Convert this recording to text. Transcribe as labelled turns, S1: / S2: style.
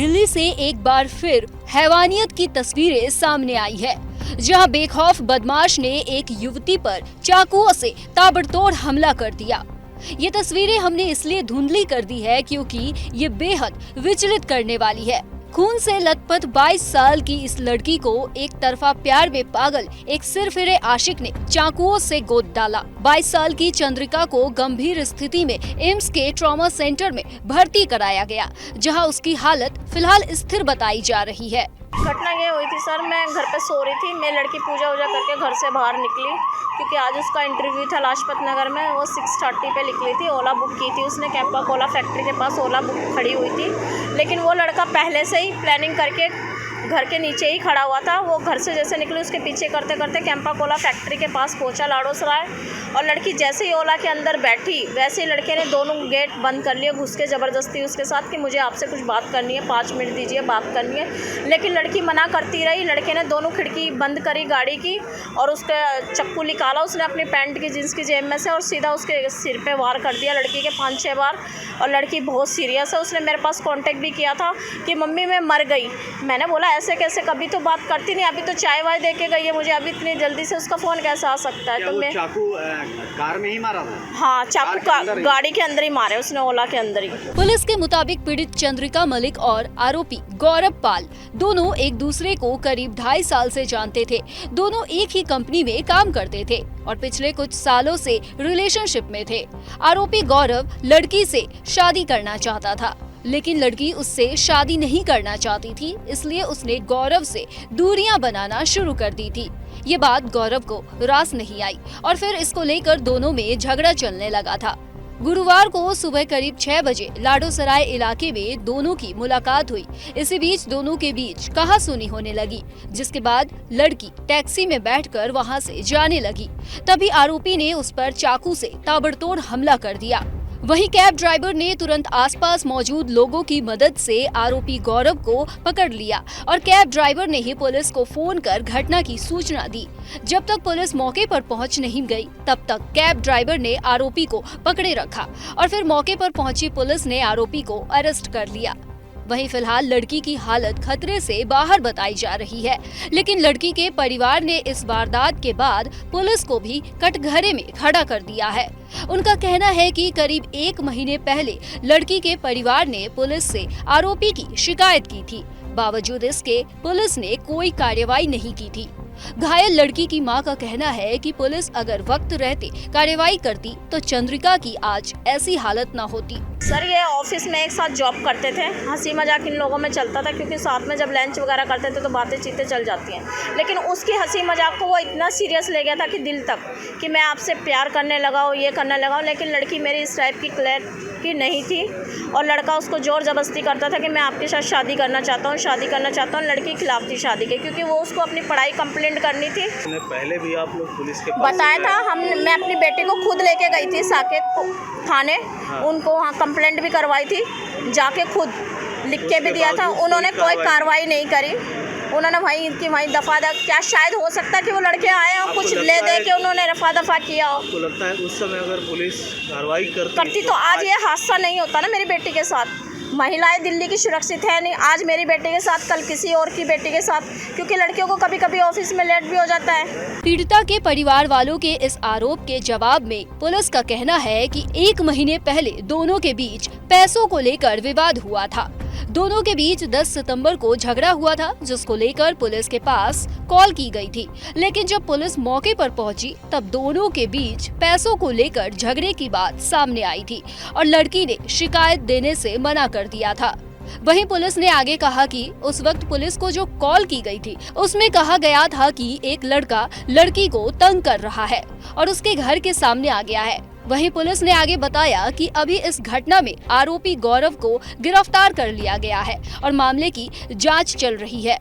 S1: दिल्ली से एक बार फिर हैवानियत की तस्वीरें सामने आई है, जहां बेखौफ बदमाश ने एक युवती पर चाकुओं से ताबड़तोड़ हमला कर दिया। ये तस्वीरें हमने इसलिए धुंधली कर दी है क्योंकि ये बेहद विचलित करने वाली है। खून से लथपथ 22 साल की इस लड़की को एक तरफा प्यार में पागल एक सिरफिरे आशिक ने चाकुओं से गोद डाला। 22 साल की चंद्रिका को गंभीर स्थिति में एम्स के ट्रॉमा सेंटर में भर्ती कराया गया, जहां उसकी हालत फिलहाल स्थिर बताई जा रही है।
S2: घटना ये हुई थी सर, मैं घर पे सो रही थी। मैं लड़की पूजा वूजा करके घर से बाहर निकली क्योंकि आज उसका इंटरव्यू था लाजपत नगर में। वो 6:30 पे निकली थी। ओला बुक की थी उसने, कैंपा कोला फैक्ट्री के पास ओला बुक खड़ी हुई थी। लेकिन वो लड़का पहले से ही प्लानिंग करके घर के नीचे ही खड़ा हुआ था। वो घर से जैसे निकली उसके पीछे करते करते कैंपा कोला फैक्ट्री के पास पहुंचा लाड़ोसराय, और लड़की जैसे ही ओला के अंदर बैठी वैसे ही लड़के ने दोनों गेट बंद कर लिए घुस के ज़बरदस्ती उसके साथ कि मुझे आपसे कुछ बात करनी है, 5 मिनट दीजिए, बात करनी है। लेकिन लड़की मना करती रही। लड़के ने दोनों खिड़की बंद करी गाड़ी की और उसका चक्कू निकाला उसने अपनी पैंट की जींस की जेब में से और सीधा उसके सिर पे वार कर दिया लड़की के 5-6 बार। और लड़की बहुत सीरियस है। उसने मेरे पास कांटेक्ट भी किया था कि मम्मी मैं मर गई। मैंने बोला ऐसे कैसे, कभी तो बात करती नहीं, अभी तो चाय वाय दे के गई है मुझे, अभी इतनी जल्दी से उसका फ़ोन कैसे आ सकता है? तो मैं
S3: चाकू कार में ही मारा था?
S2: हाँ, चाकू गाड़ी के अंदर ही मारे उसने, ओला के अंदर ही।
S1: पुलिस के मुताबिक पीड़ित चंद्रिका मलिक और आरोपी गौरव पाल दोनों एक दूसरे को करीब 2.5 साल से जानते थे। दोनों एक ही कंपनी में काम करते थे और पिछले कुछ सालों से रिलेशनशिप में थे। आरोपी गौरव लड़की से शादी करना चाहता था, लेकिन लड़की उससे शादी नहीं करना चाहती थी, इसलिए उसने गौरव से दूरियां बनाना शुरू कर दी थी। ये बात गौरव को रास नहीं आई और फिर इसको लेकर दोनों में झगड़ा चलने लगा था। गुरुवार को सुबह करीब 6 बजे लाड़ोसराय इलाके में दोनों की मुलाकात हुई। इसी बीच दोनों के बीच कहासुनी होने लगी, जिसके बाद लड़की टैक्सी में बैठकर वहां से जाने लगी। तभी आरोपी ने उस पर चाकू से ताबड़तोड़ हमला कर दिया। वहीं कैब ड्राइवर ने तुरंत आसपास मौजूद लोगों की मदद से आरोपी गौरव को पकड़ लिया और कैब ड्राइवर ने ही पुलिस को फोन कर घटना की सूचना दी। जब तक पुलिस मौके पर पहुंच नहीं गई, तब तक कैब ड्राइवर ने आरोपी को पकड़े रखा और फिर मौके पर पहुंची पुलिस ने आरोपी को अरेस्ट कर लिया। वहीं फिलहाल लड़की की हालत खतरे से बाहर बताई जा रही है, लेकिन लड़की के परिवार ने इस वारदात के बाद पुलिस को भी कटघरे में खड़ा कर दिया है। उनका कहना है कि करीब 1 महीने पहले लड़की के परिवार ने पुलिस से आरोपी की शिकायत की थी। बावजूद इसके पुलिस ने कोई कार्रवाई नहीं की थी। घायल लड़की की मां का कहना है कि पुलिस अगर वक्त रहते कार्रवाई करती तो चंद्रिका की आज ऐसी हालत न होती।
S2: सर ये ऑफिस में एक साथ जॉब करते थे। हंसी मजाक इन लोगों में चलता था क्योंकि साथ में जब लंच वगैरह करते थे तो बातें चीतें चल जाती हैं। लेकिन उसकी हंसी मजाक को वो इतना सीरियस ले गया था कि दिल तक, कि मैं आपसे प्यार करने लगा हूँ, ये करने लगा हूँ। लेकिन लड़की मेरी इस टाइप की क्लियर की नहीं थी और लड़का उसको जोर जबरदस्ती करता था कि मैं आपके साथ शादी करना चाहता हूँ, शादी करना चाहता हूँ। लड़की खिलाफ थी शादी के, क्योंकि वो उसको अपनी पढ़ाई कंप्लेंट करनी थी।
S3: पहले भी आप लोग पुलिस के पास
S2: बताया था मैं अपनी बेटी को खुद लेके गई थी साकेत थाने। हाँ। उनको वहाँ कंप्लेंट भी करवाई थी, जाके खुद लिख के भी दिया था। उन्होंने कोई कार्रवाई नहीं करी। उन्होंने वहीं दफा क्या शायद हो सकता है कि वो लड़के आए और कुछ ले दे के उन्होंने रफा दफा किया हो।
S3: आपको लगता है उस समय अगर पुलिस कार्रवाई करती
S2: तो आज ये हादसा नहीं होता ना मेरी बेटी के साथ। महिलाएं दिल्ली की सुरक्षित है नहीं, आज मेरी बेटी के साथ, कल किसी और की बेटी के साथ, क्योंकि लड़कियों को कभी कभी ऑफिस में लेट भी हो जाता है।
S1: पीड़िता के परिवार वालों के इस आरोप के जवाब में पुलिस का कहना है कि 1 महीने पहले दोनों के बीच पैसों को लेकर विवाद हुआ था। दोनों के बीच 10 सितंबर को झगड़ा हुआ था, जिसको लेकर पुलिस के पास कॉल की गई थी। लेकिन जब पुलिस मौके पर पहुंची तब दोनों के बीच पैसों को लेकर झगड़े की बात सामने आई थी और लड़की ने शिकायत देने से मना कर दिया था। वहीं पुलिस ने आगे कहा कि उस वक्त पुलिस को जो कॉल की गई थी उसमें कहा गया था कि एक लड़का लड़की को तंग कर रहा है और उसके घर के सामने आ गया है। वहीं पुलिस ने आगे बताया कि अभी इस घटना में आरोपी गौरव को गिरफ्तार कर लिया गया है और मामले की जांच चल रही है।